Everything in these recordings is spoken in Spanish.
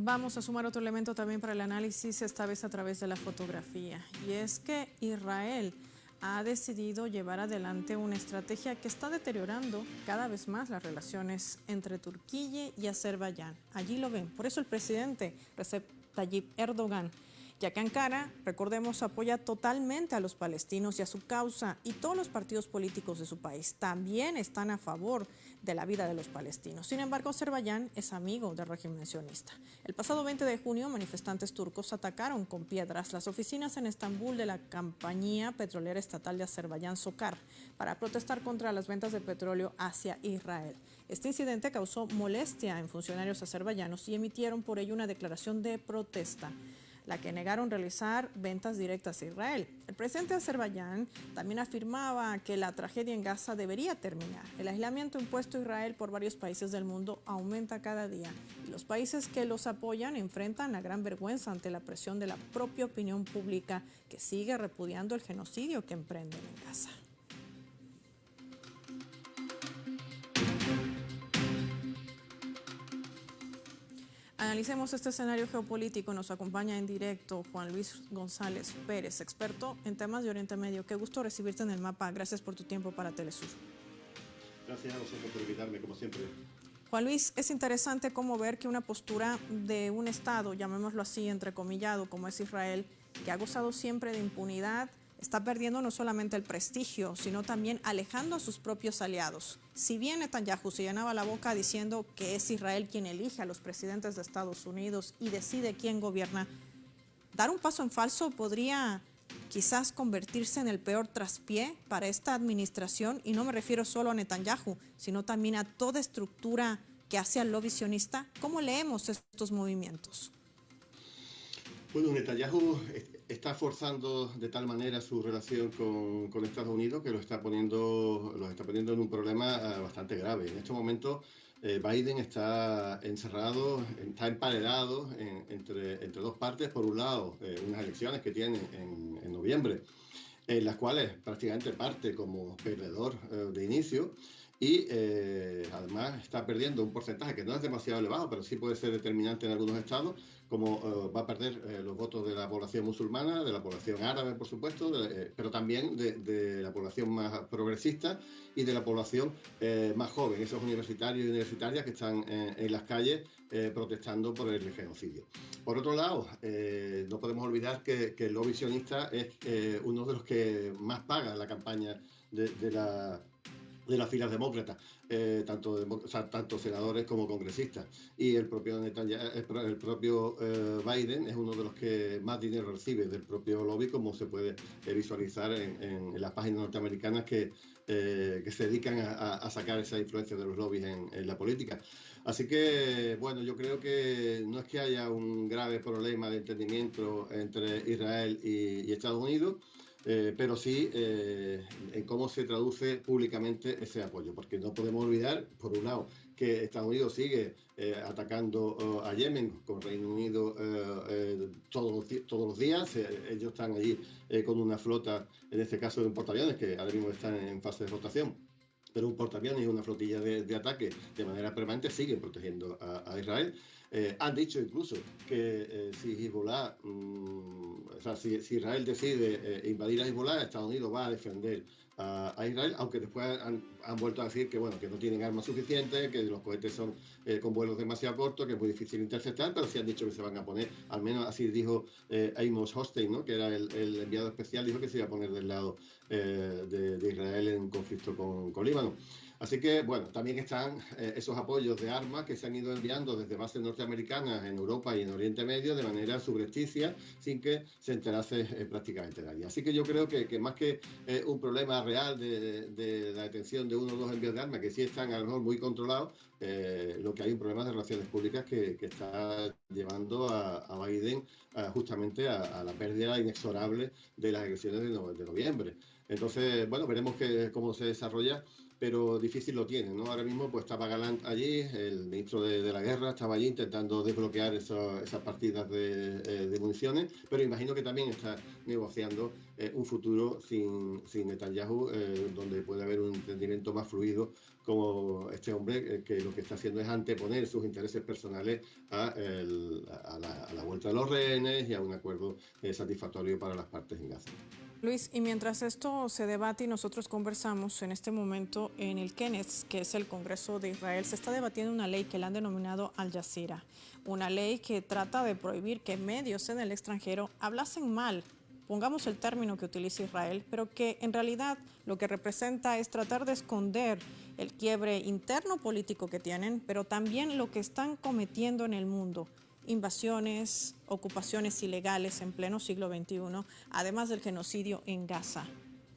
Vamos a sumar otro elemento también para el análisis, esta vez a través de la fotografía, y es que Israel ha decidido llevar adelante una estrategia que está deteriorando cada vez más las relaciones entre Turquía y Azerbaiyán. Allí lo ven. Por eso el presidente Recep Tayyip Erdogan, ya que Ankara, recordemos, apoya totalmente a los palestinos y a su causa, y todos los partidos políticos de su país también están a favor de la vida de los palestinos. Sin embargo, Azerbaiyán es amigo del régimen sionista. El pasado 20 de junio, manifestantes turcos atacaron con piedras las oficinas en Estambul de la compañía petrolera estatal de Azerbaiyán, SOCAR, para protestar contra las ventas de petróleo hacia Israel. Este incidente causó molestia en funcionarios azerbaiyanos y emitieron por ello una declaración de protesta, la que negaron realizar ventas directas a Israel. El presidente de Azerbaiyán también afirmaba que la tragedia en Gaza debería terminar. El aislamiento impuesto a Israel por varios países del mundo aumenta cada día, y los países que los apoyan enfrentan la gran vergüenza ante la presión de la propia opinión pública, que sigue repudiando el genocidio que emprenden en Gaza. Analicemos este escenario geopolítico. Nos acompaña en directo Juan Luis González Pérez, experto en temas de Oriente Medio. Qué gusto recibirte en el mapa. Gracias por tu tiempo para Telesur. Gracias a vosotros por invitarme, como siempre. Juan Luis, es interesante cómo ver que una postura de un Estado, llamémoslo así, entrecomillado, como es Israel, que ha gozado siempre de impunidad, está perdiendo no solamente el prestigio, sino también alejando a sus propios aliados. Si bien Netanyahu se llenaba la boca diciendo que es Israel quien elige a los presidentes de Estados Unidos y decide quién gobierna, dar un paso en falso podría quizás convertirse en el peor traspié para esta administración, y no me refiero solo a Netanyahu, sino también a toda estructura que hace al lobby sionista. ¿Cómo leemos estos movimientos? Bueno, Netanyahu está forzando de tal manera su relación con Estados Unidos que los está poniendo en un problema bastante grave. En estos momentos Biden está encerrado, está emparedado entre dos partes. Por un lado, unas elecciones que tiene en noviembre, en las cuales prácticamente parte como perdedor de inicio. Y además está perdiendo un porcentaje que no es demasiado elevado, pero sí puede ser determinante en algunos estados, como va a perder los votos de la población musulmana, de la población árabe, por supuesto, pero también de la población más progresista y de la población más joven, esos universitarios y universitarias que están en las calles protestando por el genocidio. Por otro lado, no podemos olvidar que el lobby sionista es uno de los que más paga la campaña de las filas demócratas, tanto senadores como congresistas. Y el propio Biden es uno de los que más dinero recibe del propio lobby, como se puede visualizar en las páginas norteamericanas que se dedican a sacar esa influencia de los lobbies en la política. Así que, bueno, yo creo que no es que haya un grave problema de entendimiento entre Israel y Estados Unidos, pero sí en cómo se traduce públicamente ese apoyo, porque no podemos olvidar, por un lado, que Estados Unidos sigue atacando a Yemen con Reino Unido todos los días. Ellos están allí con una flota, en este caso de un portaaviones, que ahora mismo están en fase de rotación, pero un portaaviones y una flotilla de ataque de manera permanente siguen protegiendo a Israel. Han dicho incluso que si Hezbollah, si Israel decide invadir a Hezbollah, Estados Unidos va a defender a Israel, aunque después han vuelto a decir que, bueno, que no tienen armas suficientes, que los cohetes son con vuelos demasiado cortos, que es muy difícil interceptar, pero sí han dicho que se van a poner, al menos así dijo Amos Hochstein, ¿no?, que era el enviado especial, dijo que se iba a poner del lado de Israel en un conflicto con Líbano. Así que, bueno, también están esos apoyos de armas que se han ido enviando desde bases norteamericanas en Europa y en Oriente Medio de manera subrepticia, sin que se enterase prácticamente nadie. Así que yo creo que más que un problema real de la detención de uno o dos envíos de armas, que sí están a lo mejor muy controlados, lo que hay un problema de relaciones públicas que está llevando a Biden justamente a la pérdida inexorable de las elecciones de noviembre. Entonces, bueno, veremos cómo se desarrolla, pero difícil lo tiene, ¿no? Ahora mismo pues estaba Gallant allí, el ministro de la Guerra estaba allí intentando desbloquear esas partidas de municiones, pero imagino que también está negociando un futuro sin Netanyahu, donde puede haber un entendimiento más fluido, como este hombre que lo que está haciendo es anteponer sus intereses personales a la vuelta de los rehenes y a un acuerdo satisfactorio para las partes en Gaza. Luis, y mientras esto se debate y nosotros conversamos, en este momento en el Knesset, que es el Congreso de Israel, se está debatiendo una ley que la han denominado Al Jazeera, una ley que trata de prohibir que medios en el extranjero hablasen mal, pongamos el término que utiliza Israel, pero que en realidad lo que representa es tratar de esconder el quiebre interno político que tienen, pero también lo que están cometiendo en el mundo. Invasiones, ocupaciones ilegales en pleno siglo XXI, además del genocidio en Gaza.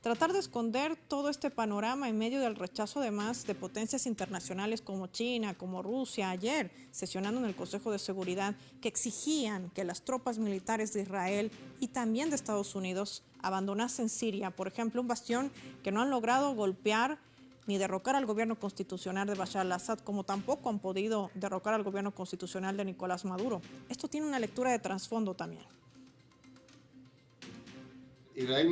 Tratar de esconder todo este panorama en medio del rechazo además de potencias internacionales como China, como Rusia, ayer sesionando en el Consejo de Seguridad, que exigían que las tropas militares de Israel y también de Estados Unidos abandonasen Siria, por ejemplo, un bastión que no han logrado golpear ni derrocar al gobierno constitucional de Bashar al-Assad, como tampoco han podido derrocar al gobierno constitucional de Nicolás Maduro. Esto tiene una lectura de trasfondo también. Israel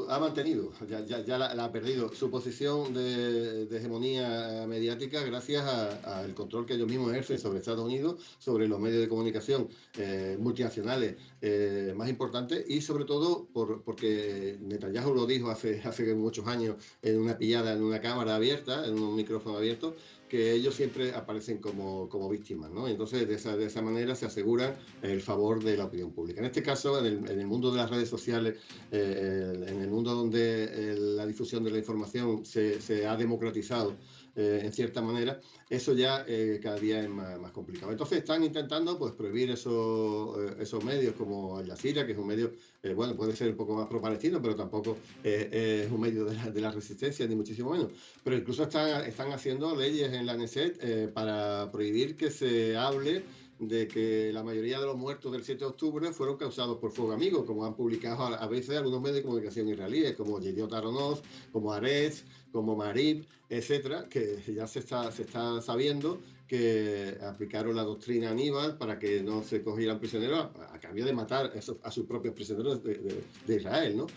ha mantenido, ya la ha perdido, su posición de hegemonía mediática gracias al control que ellos mismos ejercen sobre Estados Unidos, sobre los medios de comunicación multinacionales más importantes y sobre todo porque Netanyahu lo dijo hace muchos años en una pillada, en una cámara abierta, en un micrófono abierto, que ellos siempre aparecen como víctimas, ¿no? Entonces, de esa manera se aseguran el favor de la opinión pública. En este caso, en el mundo de las redes sociales, en el mundo donde la difusión de la información se ha democratizado en cierta manera, eso ya cada día es más complicado. Entonces están intentando pues prohibir esos medios como Al Jazeera, que es un medio, bueno, puede ser un poco más pro-palestino, pero tampoco es un medio de la resistencia, ni muchísimo menos. Pero incluso están haciendo leyes en la Knesset para prohibir que se hable de que la mayoría de los muertos del 7 de octubre fueron causados por fuego amigo, como han publicado a veces algunos medios de comunicación israelíes, como Yediot Aharonot, como Haaretz, como Marib, etcétera, que ya se está sabiendo que aplicaron la doctrina Aníbal para que no se cogieran prisioneros a cambio de matar a sus propios prisioneros de Israel, ¿no?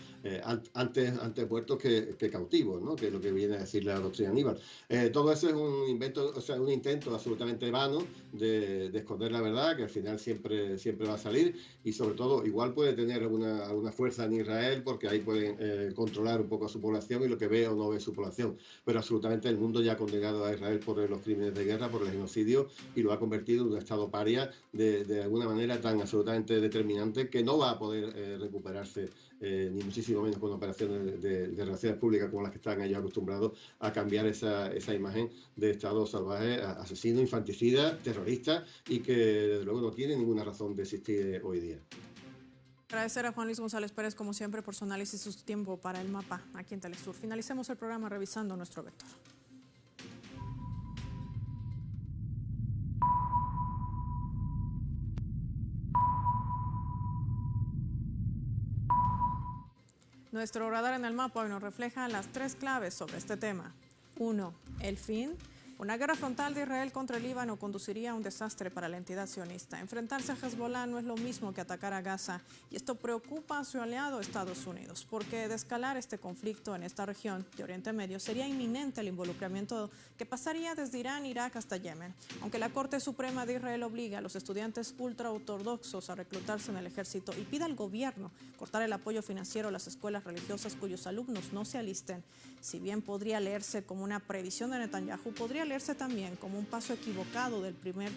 Antes muertos que cautivos, ¿no? Que es lo que viene a decir la doctrina Aníbal. Todo eso es un invento, o sea, un intento absolutamente vano de esconder la verdad, que al final siempre va a salir, y sobre todo igual puede tener alguna fuerza en Israel porque ahí pueden controlar un poco a su población y lo que ve o no ve su población, pero absolutamente el mundo ya ha condenado a Israel por los crímenes de guerra, por el genocidio, y lo ha convertido en un estado paria de alguna manera tan absolutamente determinante que no va a poder recuperarse ni muchísimo menos con operaciones de relaciones públicas como las que están ellos acostumbrados a cambiar esa imagen de estado salvaje, asesino, infanticida, terrorista, y que desde luego no tiene ninguna razón de existir hoy día. Agradecer a Juan Luis González Pérez, como siempre, por su análisis y su tiempo para el mapa aquí en Telesur. Finalicemos el programa revisando nuestro vector. Nuestro radar en el mapa hoy nos refleja las 3 claves sobre este tema. 1. El fin. Una guerra frontal de Israel contra el Líbano conduciría a un desastre para la entidad sionista. Enfrentarse a Hezbollah no es lo mismo que atacar a Gaza, y esto preocupa a su aliado Estados Unidos, porque de escalar este conflicto en esta región de Oriente Medio sería inminente el involucramiento que pasaría desde Irán, Irak hasta Yemen. Aunque la Corte Suprema de Israel obliga a los estudiantes ultraortodoxos a reclutarse en el ejército y pida al gobierno cortar el apoyo financiero a las escuelas religiosas cuyos alumnos no se alisten, si bien podría leerse como una previsión de Netanyahu, podría leerse también como un paso equivocado del primer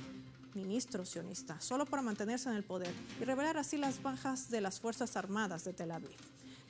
ministro sionista, solo para mantenerse en el poder y revelar así las bajas de las Fuerzas Armadas de Tel Aviv.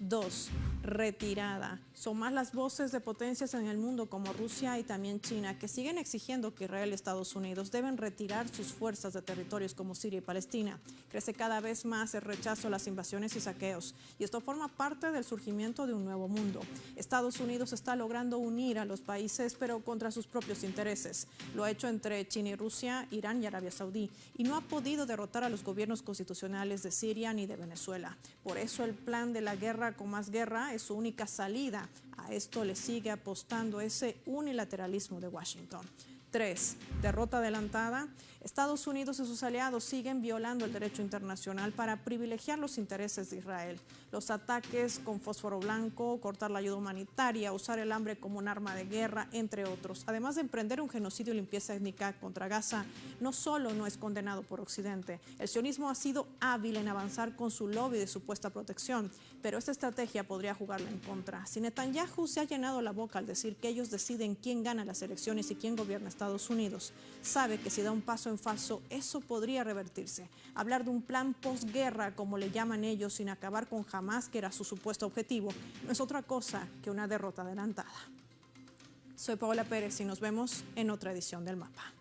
2. Retirada. Son más las voces de potencias en el mundo como Rusia y también China que siguen exigiendo que Israel y Estados Unidos deben retirar sus fuerzas de territorios como Siria y Palestina. Crece cada vez más el rechazo a las invasiones y saqueos, y esto forma parte del surgimiento de un nuevo mundo. Estados Unidos está logrando unir a los países, pero contra sus propios intereses. Lo ha hecho entre China y Rusia, Irán y Arabia Saudí, y no ha podido derrotar a los gobiernos constitucionales de Siria ni de Venezuela. Por eso el plan de la guerra con más guerra es su única salida. A esto le sigue apostando ese unilateralismo de Washington. 3. Derrota adelantada. Estados Unidos y sus aliados siguen violando el derecho internacional para privilegiar los intereses de Israel. Los ataques con fósforo blanco, cortar la ayuda humanitaria, usar el hambre como un arma de guerra, entre otros. Además de emprender un genocidio y limpieza étnica contra Gaza, no solo no es condenado por Occidente. El sionismo ha sido hábil en avanzar con su lobby de supuesta protección, pero esta estrategia podría jugarla en contra. Si Netanyahu se ha llenado la boca al decir que ellos deciden quién gana las elecciones y quién gobierna Estados Unidos, sabe que si da un paso en falso, eso podría revertirse. Hablar de un plan posguerra, como le llaman ellos, sin acabar con Hamas, que era su supuesto objetivo, no es otra cosa que una derrota adelantada. Soy Paola Pérez y nos vemos en otra edición del Mapa.